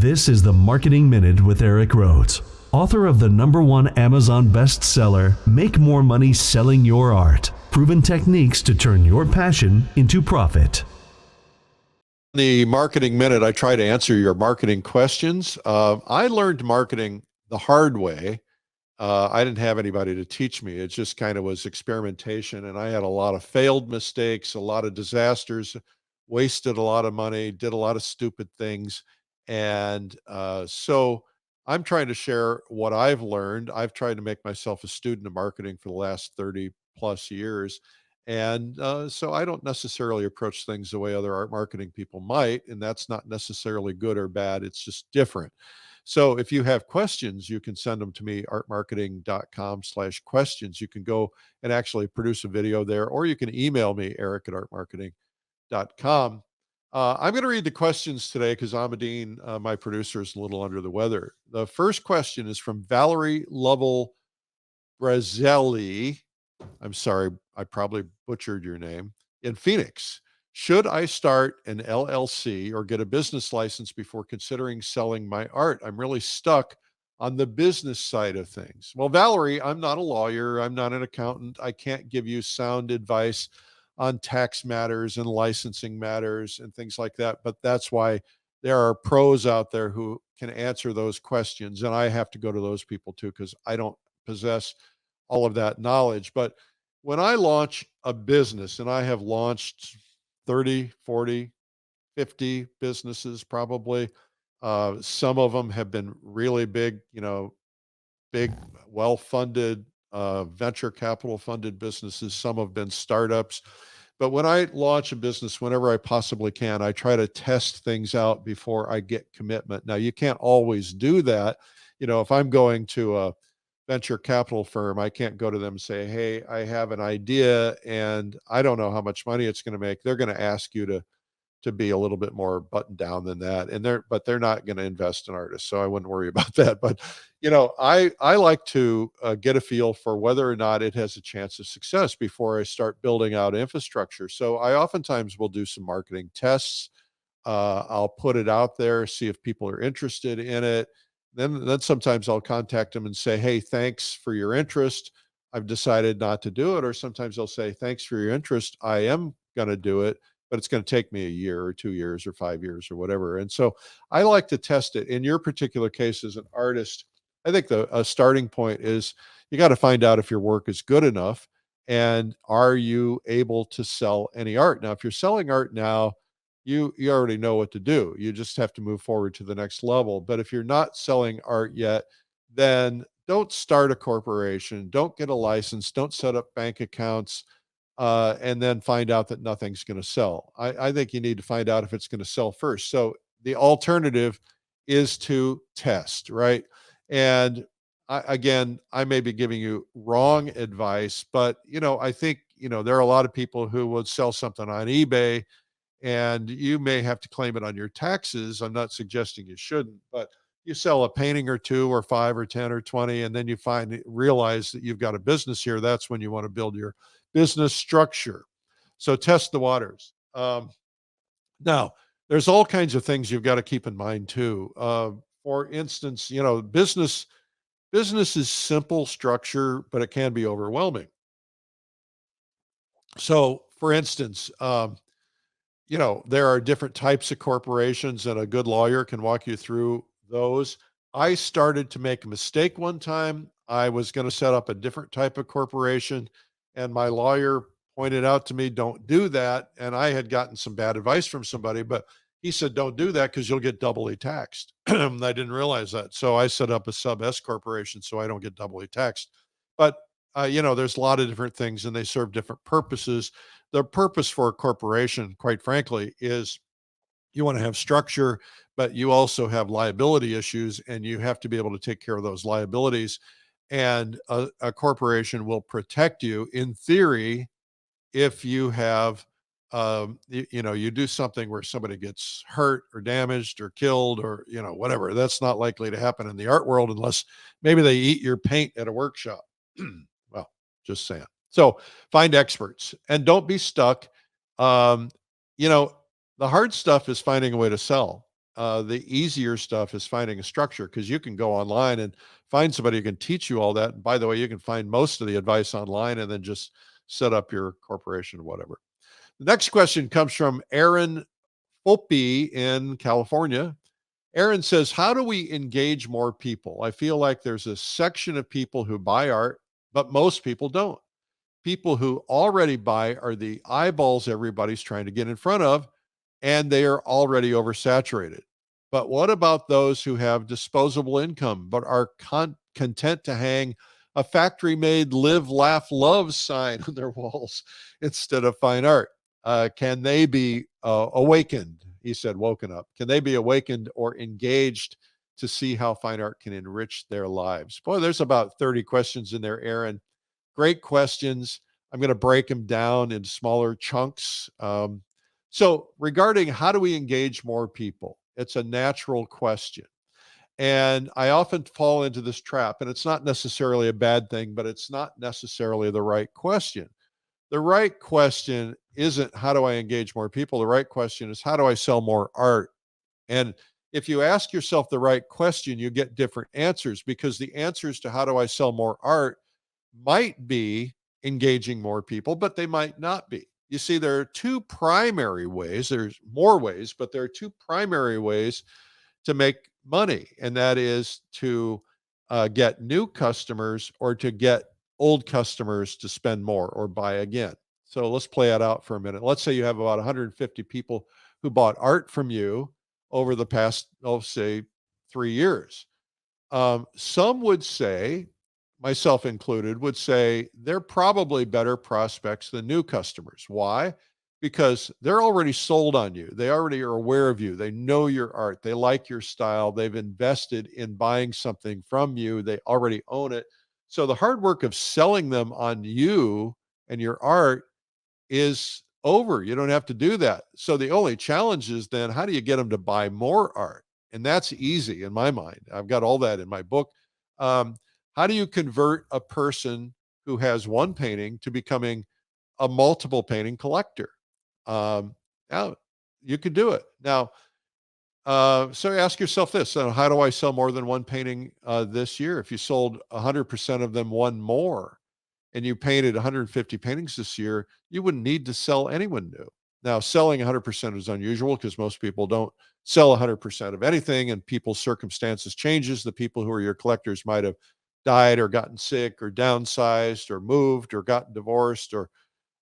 This is the Marketing Minute with Eric Rhodes, author of the #1 Amazon bestseller, Make More Money Selling Your Art, Proven Techniques to Turn Your Passion into Profit. The Marketing Minute, I try to answer your marketing questions. I learned marketing the hard way. I didn't have anybody to teach me. It just kind of was experimentation, and I had a lot of failed mistakes, a lot of disasters, wasted a lot of money, did a lot of stupid things. And so I'm trying to share what I've learned. I've tried to make myself a student of marketing for the last 30 plus years. And so I don't necessarily approach things the way other art marketing people might. And that's not necessarily good or bad. It's just different. So if you have questions, you can send them to me, artmarketing.com/questions. You can go and actually produce a video there, or you can email me, eric@artmarketing.com. I'm going to read the questions today because Amadine, my producer, is a little under the weather. The first question is from Valerie Lovell Brazzelli. I'm sorry, I probably butchered your name. In Phoenix, should I start an LLC or get a business license before considering selling my art? I'm really stuck on the business side of things. Well, Valerie, I'm not a lawyer. I'm not an accountant. I can't give you sound advice on tax matters and licensing matters and things like that. But that's why there are pros out there who can answer those questions. And I have to go to those people too, because I don't possess all of that knowledge. But when I launch a business, and I have launched 30, 40, 50 businesses probably, some of them have been really big, big, well-funded, venture capital funded businesses. Some have been startups. But when I launch a business, whenever I possibly can, I try to test things out before I get commitment. Now, you can't always do that. If I'm going to a venture capital firm, I can't go to them and say, hey, I have an idea and I don't know how much money it's going to make. They're going to ask you to be a little bit more buttoned down than that. But they're not going to invest in artists. So I wouldn't worry about that. But, I like to get a feel for whether or not it has a chance of success before I start building out infrastructure. So I oftentimes will do some marketing tests. I'll put it out there, see if people are interested in it. Then sometimes I'll contact them and say, hey, thanks for your interest. I've decided not to do it. Or sometimes I'll say, thanks for your interest. I am going to do it, but it's going to take me a year or 2 years or 5 years or whatever. And so I like to test it. In your particular case as an artist, I think a starting point is you got to find out if your work is good enough and are you able to sell any art. Now, if you're selling art now, you already know what to do. You just have to move forward to the next level. But if you're not selling art yet, then don't start a corporation, don't get a license, don't set up bank accounts, and then find out that nothing's going to sell. I think you need to find out if it's going to sell first. So the alternative is to test, right? And I may be giving you wrong advice, but I think there are a lot of people who would sell something on eBay and you may have to claim it on your taxes. I'm not suggesting you shouldn't, but you sell a painting or two or 5 or 10 or 20, and then you realize that you've got a business here. That's when you want to build your business structure. So test the waters. Now, there's all kinds of things you've got to keep in mind too. For instance, business is simple structure, but it can be overwhelming. So, for instance, there are different types of corporations, and a good lawyer can walk you through those. I started to make a mistake one time. I was going to set up a different type of corporation, and my lawyer pointed out to me, don't do that. And I had gotten some bad advice from somebody, but he said, don't do that because you'll get doubly taxed. I didn't realize that. So I set up a sub S corporation so I don't get doubly taxed. But, there's a lot of different things and they serve different purposes. The purpose for a corporation, quite frankly, is you want to have structure, but you also have liability issues and you have to be able to take care of those liabilities. And a corporation will protect you in theory if you have, you do something where somebody gets hurt or damaged or killed or, whatever. That's not likely to happen in the art world unless maybe they eat your paint at a workshop. Well, just saying. So find experts and don't be stuck. Um, you know, the hard stuff is finding a way to sell. The easier stuff is finding a structure, because you can go online and find somebody who can teach you all that. And by the way, you can find most of the advice online and then just set up your corporation or whatever. The next question comes from Aaron Opie in California. Aaron says, how do we engage more people? I feel like there's a section of people who buy art, but most people don't. People who already buy are the eyeballs everybody's trying to get in front of, and they are already oversaturated. But what about those who have disposable income but are content to hang a factory made live, laugh, love sign on their walls instead of fine art? Can they be awakened? He said, woken up. Can they be awakened or engaged to see how fine art can enrich their lives? Boy, there's about 30 questions in there, Aaron. Great questions. I'm going to break them down in smaller chunks. So, regarding how do we engage more people, it's a natural question. And I often fall into this trap, and it's not necessarily a bad thing, but it's not necessarily the right question. The right question isn't how do I engage more people? The right question is how do I sell more art? And if you ask yourself the right question, you get different answers, because the answers to how do I sell more art might be engaging more people, but they might not be. You see, there are two primary ways. There's more ways, but there are two primary ways to make money, and that is to get new customers or to get old customers to spend more or buy again. So let's play it out for a minute. Let's say you have about 150 people who bought art from you over the past, say, 3 years. Some would say, myself included, would say they're probably better prospects than new customers. Why? Because they're already sold on you. They already are aware of you. They know your art. They like your style. They've invested in buying something from you. They already own it. So the hard work of selling them on you and your art is over. You don't have to do that. So the only challenge is then how do you get them to buy more art? And that's easy in my mind. I've got all that in my book. How do you convert a person who has one painting to becoming a multiple painting collector? Now you could do it. Now, so ask yourself this: how do I sell more than one painting this year? If you sold 100% of them one more, and you painted 150 paintings this year, you wouldn't need to sell anyone new. Now, selling 100% is unusual because most people don't sell 100% of anything, and people's circumstances changes. The people who are your collectors might have died or gotten sick or downsized or moved or gotten divorced or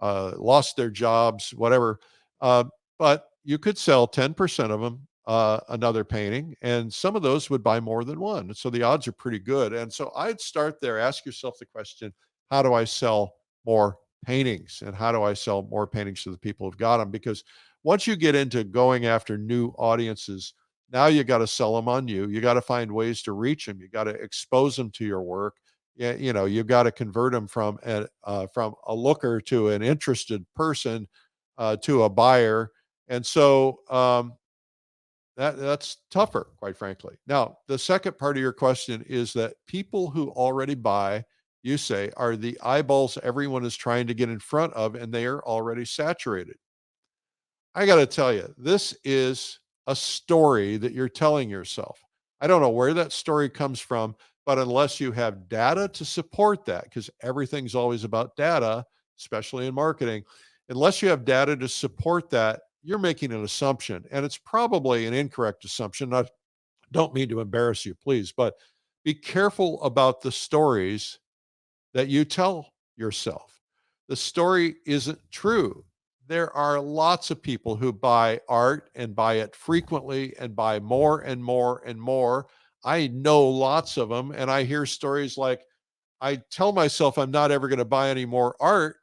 lost their jobs, whatever. Uh, but you could sell 10% of them another painting, and some of those would buy more than one. So the odds are pretty good. And so I'd start there. Ask yourself the question, how do I sell more paintings? And how do I sell more paintings to the people who've got them? Because once you get into going after new audiences, now you got to sell them on you. You got to find ways to reach them. You got to expose them to your work. Yeah, you've got to convert them from a looker to an interested person to a buyer. And so that's tougher, quite frankly. Now, the second part of your question is that people who already buy, you say, are the eyeballs everyone is trying to get in front of, and they are already saturated. I got to tell you, this is a story that you're telling yourself. I don't know where that story comes from, but unless you have data to support that, because everything's always about data, especially in marketing, unless you have data to support that, you're making an assumption. And it's probably an incorrect assumption. I don't mean to embarrass you, please, but be careful about the stories that you tell yourself. The story isn't true. There are lots of people who buy art and buy it frequently and buy more and more and more. I know lots of them, and I hear stories like, I tell myself I'm not ever going to buy any more art.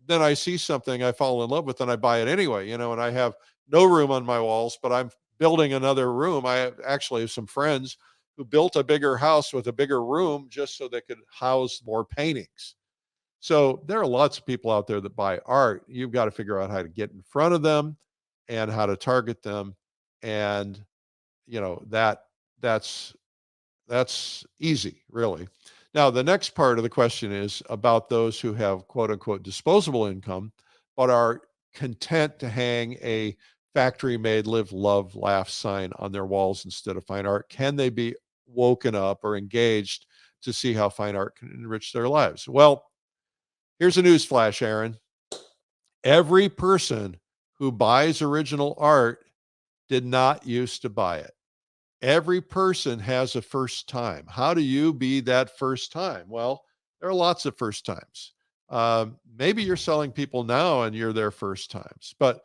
Then I see something I fall in love with and I buy it anyway, and I have no room on my walls, but I'm building another room. Actually have some friends who built a bigger house with a bigger room just so they could house more paintings. So there are lots of people out there that buy art. You've got to figure out how to get in front of them and how to target them. And that's easy, really. Now, the next part of the question is about those who have quote unquote disposable income, but are content to hang a factory made live, love, laugh sign on their walls instead of fine art? Can they be woken up or engaged to see how fine art can enrich their lives? Well, here's a news flash, Aaron. Every person who buys original art did not used to buy it. Every person has a first time. How do you be that first time? Well, there are lots of first times. Maybe you're selling people now and you're their first times. But,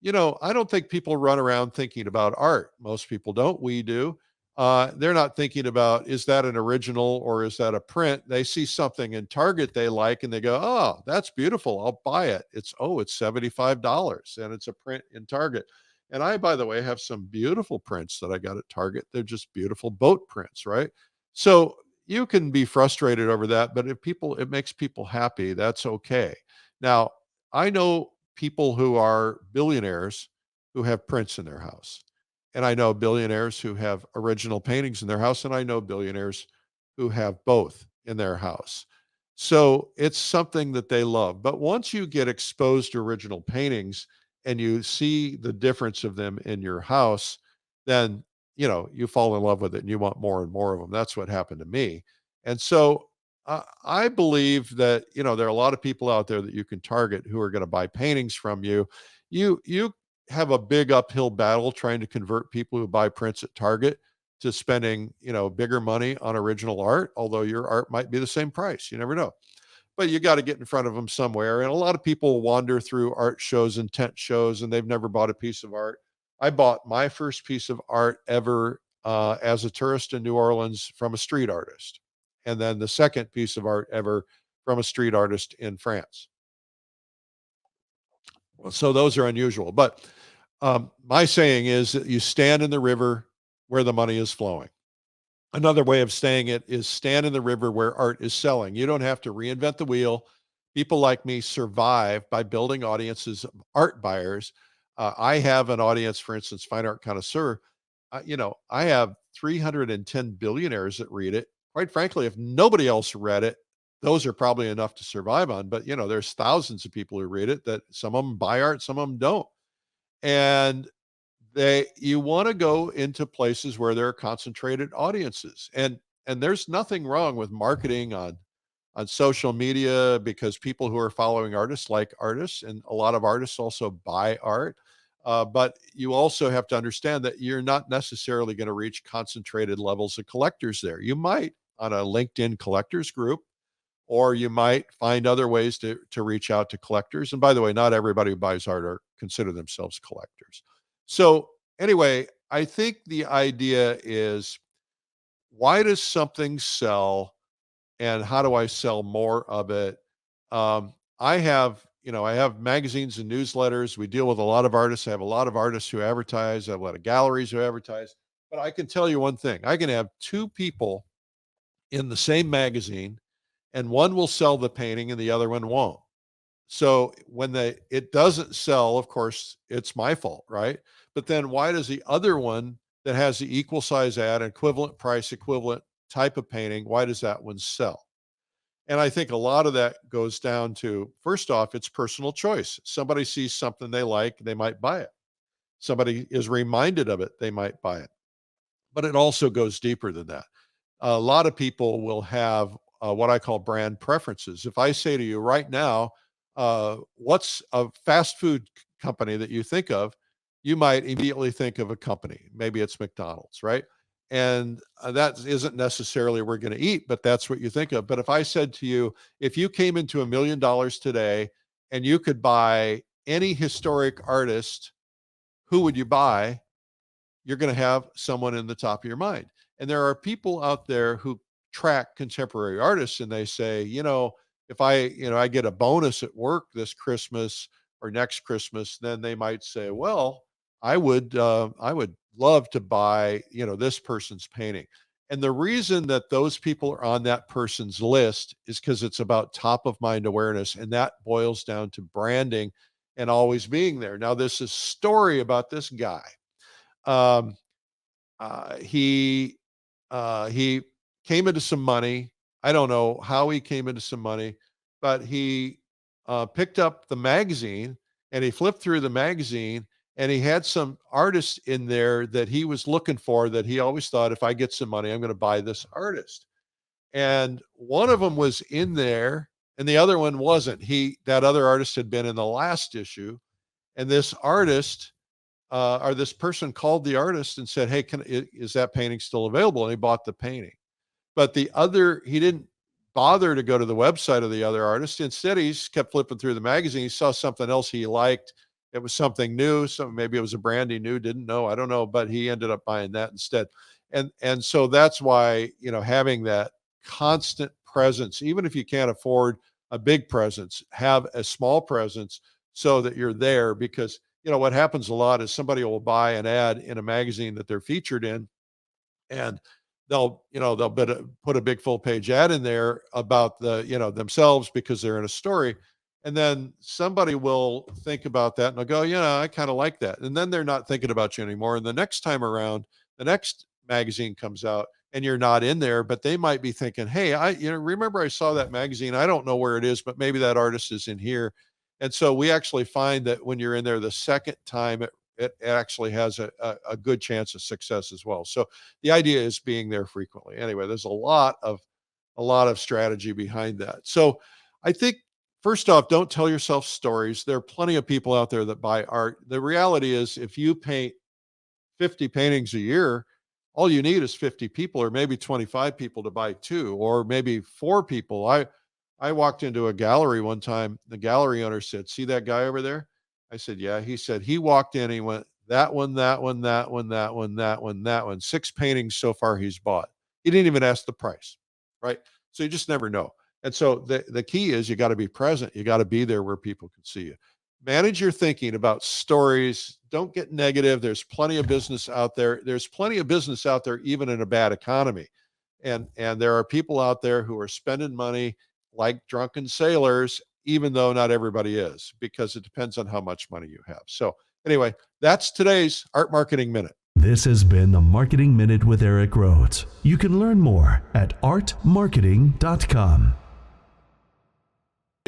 I don't think people run around thinking about art. Most people don't. We do. They're not thinking about, is that an original or is that a print? They see something in Target they like and they go, oh, that's beautiful. I'll buy it. It's $75 and it's a print in Target. And I, by the way, have some beautiful prints that I got at Target. They're just beautiful boat prints, right? So you can be frustrated over that, but if it makes people happy, that's okay. Now, I know people who are billionaires who have prints in their house. And I know billionaires who have original paintings in their house, and I know billionaires who have both in their house. So it's something that they love. But once you get exposed to original paintings and you see the difference of them in your house, then you fall in love with it and you want more and more of them. That's what happened to me. And so I believe that there are a lot of people out there that you can target who are going to buy paintings from you. You have a big uphill battle trying to convert people who buy prints at Target to spending bigger money on original art, although your art might be the same price. You never know. But you got to get in front of them somewhere. And a lot of people wander through art shows and tent shows, and they've never bought a piece of art. I bought my first piece of art ever as a tourist in New Orleans from a street artist. And then the second piece of art ever from a street artist in France. So those are unusual. But my saying is that you stand in the river where the money is flowing. Another way of saying it is stand in the river where art is selling. You don't have to reinvent the wheel. People like me survive by building audiences of art buyers. I have an audience, for instance, Fine Art Connoisseur. I have 310 billionaires that read it. Quite frankly, if nobody else read it, those are probably enough to survive on. But there's thousands of people who read it that some of them buy art, some of them don't. And you want to go into places where there are concentrated audiences. And there's nothing wrong with marketing on social media, because people who are following artists like artists, and a lot of artists also buy art. But you also have to understand that you're not necessarily going to reach concentrated levels of collectors there. You might on a LinkedIn collectors group, or you might find other ways to reach out to collectors. And by the way, not everybody who buys art are consider themselves collectors. So anyway, I think the idea is, why does something sell, and how do I sell more of it? I have magazines and newsletters. We deal with a lot of artists. I have a lot of artists who advertise. I have a lot of galleries who advertise. But I can tell you one thing: I can have two people in the same magazine, and one will sell the painting and the other one won't. So when it doesn't sell, of course, it's my fault, right? But then why does the other one that has the equal size ad, equivalent price, equivalent type of painting, why does that one sell? And I think a lot of that goes down to, first off, it's personal choice. Somebody sees something they like, they might buy it. Somebody is reminded of it, they might buy it. But it also goes deeper than that. A lot of people will have what I call brand preferences. If I say to you right now, what's a fast food company that you think of, you might immediately think of a company. Maybe it's McDonald's, right? And that isn't necessarily we're going to eat, but that's what you think of. But if I said to you, if you came into $1 million today and you could buy any historic artist, who would you buy? You're going to have someone in the top of your mind. And there are people out there who track contemporary artists, and they say, if I get a bonus at work this Christmas or next Christmas, then they might say, well, I would love to buy, this person's painting. And the reason that those people are on that person's list is because it's about top of mind awareness. And that boils down to branding and always being there. Now, there's a story about this guy. Um, he came into some money. I don't know how he came into some money, but he picked up the magazine and he flipped through the magazine And he had some artists in there that he was looking for, that he always thought, if I get some money, I'm going to buy this artist. And one of them was in there and the other one wasn't. That other artist had been in the last issue. And this artist, or this person called the artist and said, hey, is that painting still available? And he bought the painting. But he didn't bother to go to the website of the other artist. Instead, he just kept flipping through the magazine. He saw something else he liked. It was something new. So maybe it was a brand he knew, didn't know. I don't know, but he ended up buying that instead. And so that's why, having that constant presence, even if you can't afford a big presence, have a small presence so that you're there. Because, what happens a lot is somebody will buy an ad in a magazine that they're featured in, and they'll put a big full page ad in there about themselves because they're in a story. And then somebody will think about that and they'll go, I kind of like that. And then they're not thinking about you anymore. And the next time around, the next magazine comes out and you're not in there, but they might be thinking, hey, remember I saw that magazine. I don't know where it is, but maybe that artist is in here. And so we actually find that when you're in there the second time, it actually has a good chance of success as well. So the idea is being there frequently. Anyway, there's a lot of strategy behind that. So I think, first off, don't tell yourself stories. There are plenty of people out there that buy art. The reality is, if you paint 50 paintings a year, all you need is 50 people, or maybe 25 people to buy 2, or maybe 4 people. I walked into a gallery one time. The gallery owner said, see that guy over there? I said, yeah. He said, he walked in, he went, that one, that one, that one, that one, that one, that one. 6 paintings so far he's bought. He didn't even ask the price, right? So you just never know. And so the key is, you got to be present. You got to be there where people can see you. Manage your thinking about stories. Don't get negative. There's plenty of business out there. There's plenty of business out there, even in a bad economy. And there are people out there who are spending money like drunken sailors, even though not everybody is, because it depends on how much money you have. So anyway, that's today's Art Marketing Minute. This has been the Marketing Minute with Eric Rhodes. You can learn more at artmarketing.com.